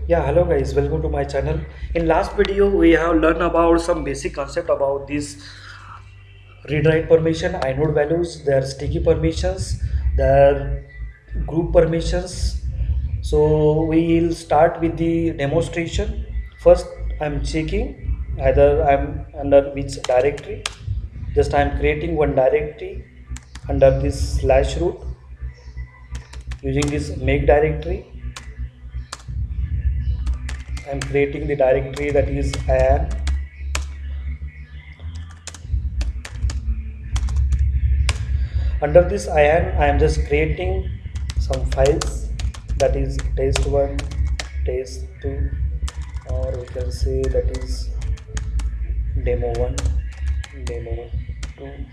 Yeah, hello guys, welcome to my channel. In last video we have learned about some basic concept about this read write permission, inode values, their sticky permissions, their group permissions. So we'll start with the demonstration. First I'm checking either I'm under which directory. Just I'm creating one directory under this slash root using this make directory. I'm creating the directory that is an. Under this I am just creating some files, that is test1, test2, or we can say that is demo1, demo2,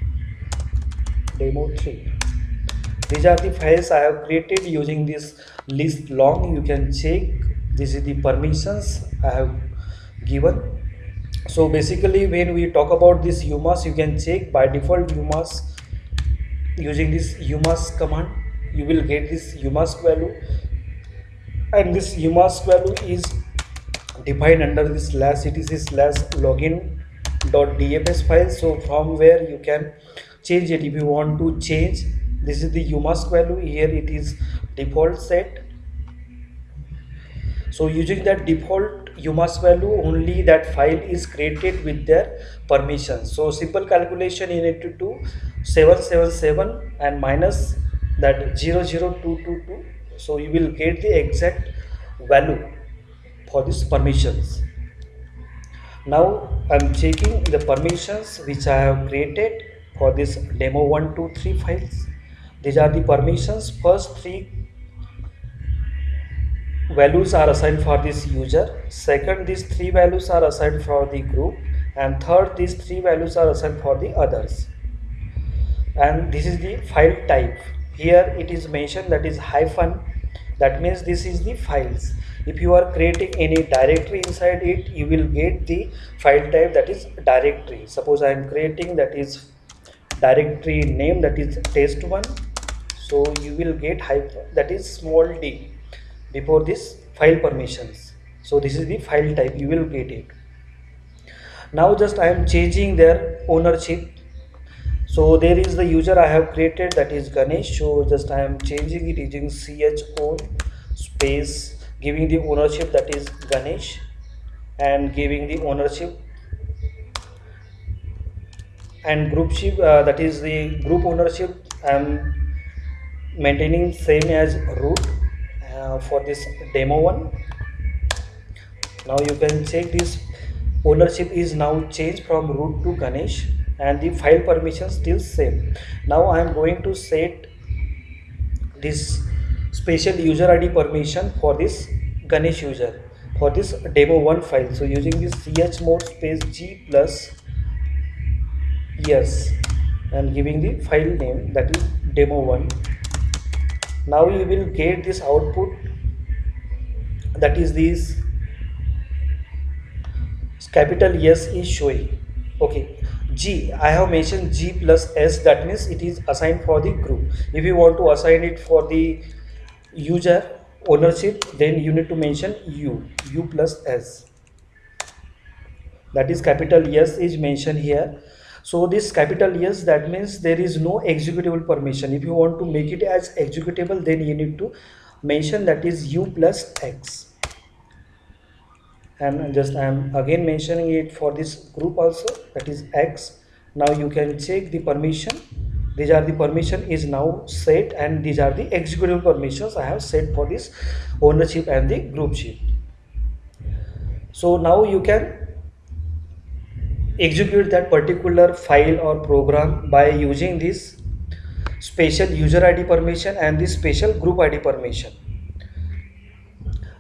demo3. These are the files I have created using this list long. You can check. This is the permissions I have given. So basically when we talk about this UMAS, you can check by default UMAS. Using this UMAS command you will get this UMAS value, and this UMAS value is defined under this slash etc slash login.dfs file. So from where you can change it if you want to change. This is the UMAS value. Here it is default set. So using that default UMAS value, only that file is created with their permission. So simple calculation you need to do 777 and minus that 00222. So you will get the exact value for these permissions. Now I'm checking the permissions which I have created for this demo 123 files. These are the permissions. First three values are assigned for this user. Second, these three values are assigned for the group, and third, these three values are assigned for the others. And this is the file type. Here it is mentioned that is hyphen. That means this is the files. If you are creating any directory inside it, you will get the file type that is directory. Suppose I am creating that is directory name, that is test1. So you will get hyphen, that is small d before this file permissions. So this is the file type, you will get it. Now just I am changing their ownership. So there is the user I have created, that is Ganesh. So just I am changing it using chown space, giving the ownership that is Ganesh, and giving the ownership and groupship, that is the group ownership I am maintaining same as root for this demo one. Now you can check this ownership is now changed from root to Ganesh, and the file permission still same. Now I am going to set this special user ID permission for this Ganesh user for this demo one file. So using this chmod space g plus yes, and giving the file name that is demo one. Now you will get this output, that is this capital S is showing. Okay, G, I have mentioned G plus S, that means it is assigned for the group. If you want to assign it for the user ownership, then you need to mention U plus S, that is capital S is mentioned here. So this capital S, that means there is no executable permission. If you want to make it as executable, then you need to mention that is U plus X. And just I am again mentioning it for this group also, that is X. Now you can check the permission. These are the permission is now set, and these are the executable permissions I have set for this ownership and the group sheet. So now you can execute that particular file or program by using this special user ID permission and this special group ID permission.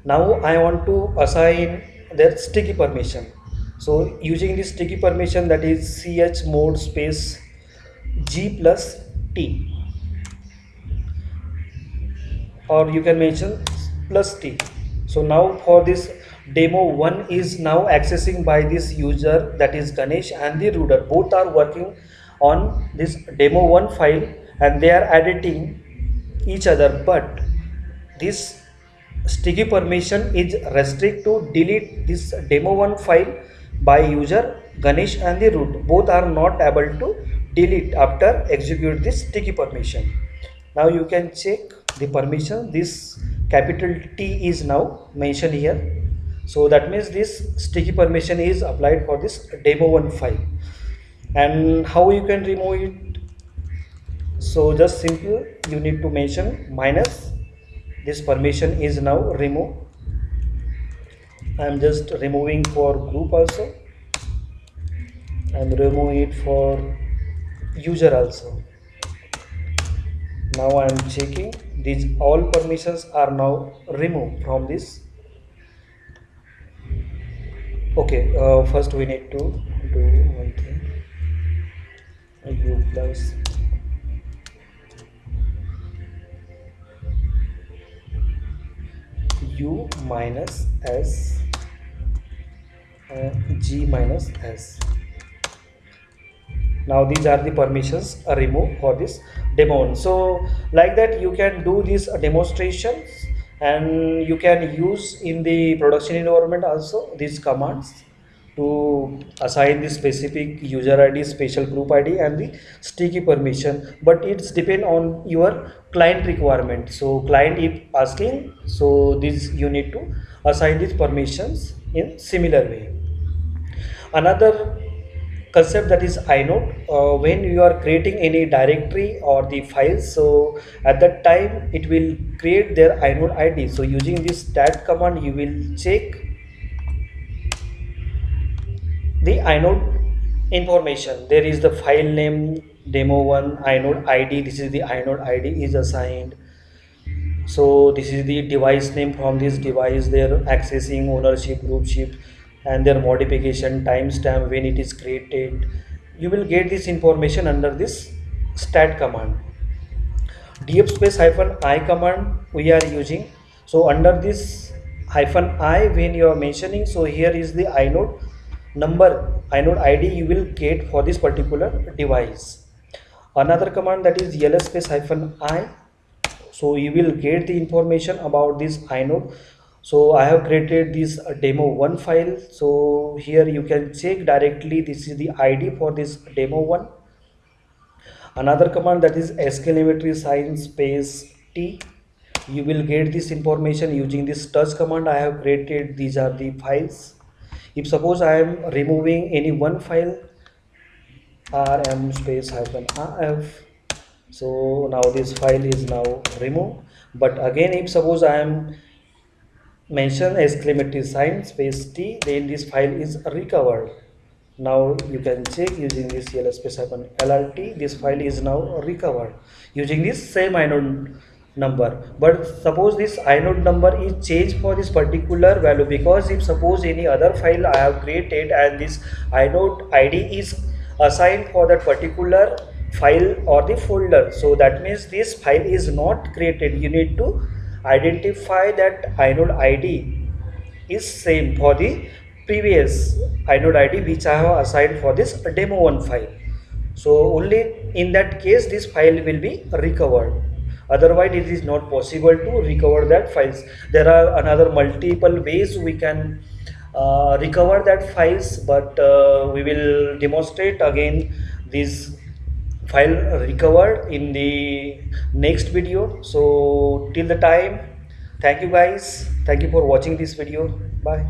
Now I want to assign their sticky permission. So using this sticky permission, that is chmod space g plus t, or you can mention plus t. So now for this demo one is now accessing by this user, that is Ganesh, and the router both are working on this demo one file, and they are editing each other, but this sticky permission is restrict to delete this demo1 file by user Ganesh and the root. Both are not able to delete after execute this sticky permission. Now you can check the permission. This capital T is now mentioned here. So that means this sticky permission is applied for this demo1 file. And how you can remove it? So just simple, you need to mention minus. This permission is now removed. I am just removing for group also. I am removing it for user also. Now I am checking these all permissions are now removed from this. Okay, first we need to do one thing. U plus U minus S and G minus S. Now these are the permissions removed for this demo. So like that you can do these demonstrations, and you can use in the production environment also these commands to assign the specific user ID, special group ID and the sticky permission, but it's depend on your client requirement. So client if asking, so this you need to assign these permissions in similar way. Another concept that is inode, when you are creating any directory or the files, so at that time it will create their inode ID. So using this stat command you will check the inode information. There is the file name demo1 inode ID. This is the inode ID is assigned. So this is the device name. From this device their accessing, ownership, groupship and their modification, timestamp when it is created. You will get this information under this stat command. Df space hyphen I command we are using. So under this hyphen I when you are mentioning, so here is the inode number, inode ID you will get for this particular device. Another command that is ls space hyphen I, so you will get the information about this inode. So I have created this demo1 file, so here you can check directly this is the ID for this demo1. Another command that is exclamatory sign space T, you will get this information using this touch command I have created. These are the files. If suppose I am removing any one file, rm space hyphen rf, so now this file is now removed. But again if suppose I am mention exclamatory sign space T, then this file is recovered. Now you can check using this ls space hyphen lrt, this file is now recovered using this same inode number. But suppose this inode number is changed for this particular value, because if suppose any other file I have created and this inode ID is assigned for that particular file or the folder, so that means this file is not created. You need to identify that inode ID is same for the previous inode ID which I have assigned for this demo1 file. So only in that case this file will be recovered. Otherwise it is not possible to recover that files. There are another multiple ways we can recover that files, but we will demonstrate again this file recovered in the next video. So till the time, thank you guys, thank you for watching this video. Bye.